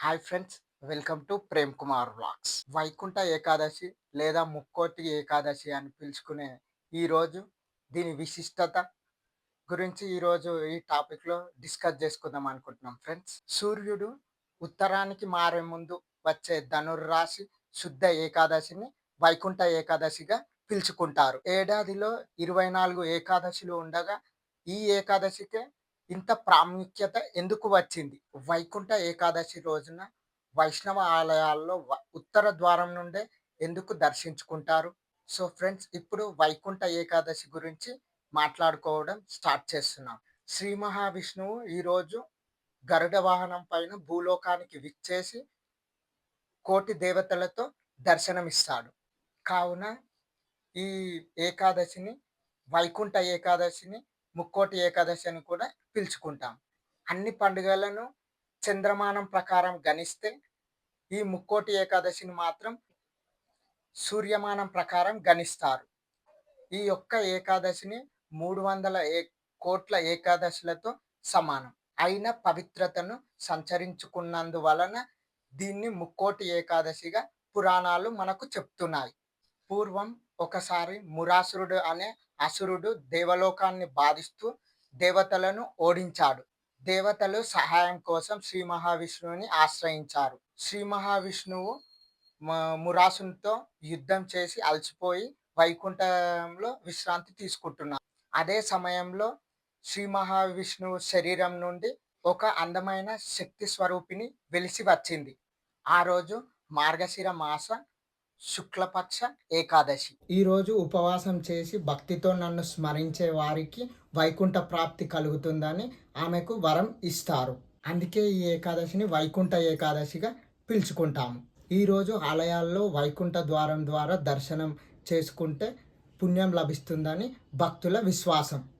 Hi friends, welcome to Prem Kumar vlogs. Vaikuntha Ekadashi లేదా ముక్కోటి ఏకాదశి అని పిలుచుకునే ఈరోజు దీని విశిష్టత గురించి ఈరోజు ఈ టాపిక్లో డిస్కస్ చేసుకుందాం అనుకుంటున్నాం ఫ్రెండ్స్. సూర్యుడు ఉత్తరానికి మారే ముందు వచ్చే ధనుర్రాశి శుద్ధ ఏకాదశిని వైకుంఠ ఏకాదశిగా పిలుచుకుంటారు. ఏడాదిలో 24 ఏకాదశులు ఉండగా ఈ ఏకాదశికే ఇంత ప్రాముఖ్యత ఎందుకు వచ్చింది? వైకుంఠ ఏకాదశి రోజున వైష్ణవ ఆలయాల్లో ఉత్తర ద్వారం నుండే ఎందుకు దర్శించుకుంటారు? సో ఫ్రెండ్స్, ఇప్పుడు వైకుంఠ ఏకాదశి గురించి మాట్లాడుకోవడం స్టార్ట్ చేస్తున్నాం. శ్రీ మహావిష్ణువు ఈరోజు గరుడ వాహనం పైన భూలోకానికి విచ్చేసి కోటి దేవతలతో దర్శనమిస్తాడు. కావున ఈ ఏకాదశిని వైకుంఠ ఏకాదశిని, ముక్కోటి ఏకాదశి అని కూడా పిలుచుకుంటాం. అన్ని పండుగలను చంద్రమానం ప్రకారం గణిస్తే ఈ ముక్కోటి ఏకాదశిని మాత్రం సూర్యమానం ప్రకారం గణిస్తారు. ఈ యొక్క ఏకాదశిని 300 కోట్ల ఏకాదశులతో సమానం. అయిన పవిత్రతను సంచరించుకున్నందువలన దీన్ని ముక్కోటి ఏకాదశిగా పురాణాలు మనకు చెప్తున్నాయి. పూర్వం ఒకసారి మురాసురుడు అనే అసురుడు దేవలోకాన్ని బాధిస్తూ దేవతలను ఓడించాడు. దేవతలు సహాయం కోసం శ్రీ మహావిష్ణువుని ఆశ్రయించారు. శ్రీ మహావిష్ణువు మురాసునితో యుద్ధం చేసి అలసిపోయి వైకుంఠంలో విశ్రాంతి తీసుకుంటున్నారు. అదే సమయంలో శ్రీ మహావిష్ణువు శరీరం నుండి ఒక అందమైన శక్తి స్వరూపిణి వెలిసి వచ్చింది. ఆ రోజు మార్గశిర మాస శుక్లపక్ష ఏకాదశి. ఈరోజు ఉపవాసం చేసి భక్తితో నన్ను స్మరించే వారికి వైకుంఠ ప్రాప్తి కలుగుతుందని ఆమెకు వరం ఇస్తారు. అందుకే ఈ ఏకాదశిని వైకుంఠ ఏకాదశిగా పిలుచుకుంటాము. ఈరోజు ఆలయాల్లో వైకుంఠ ద్వారం ద్వారా దర్శనం చేసుకుంటే పుణ్యం లభిస్తుందని భక్తుల విశ్వాసం.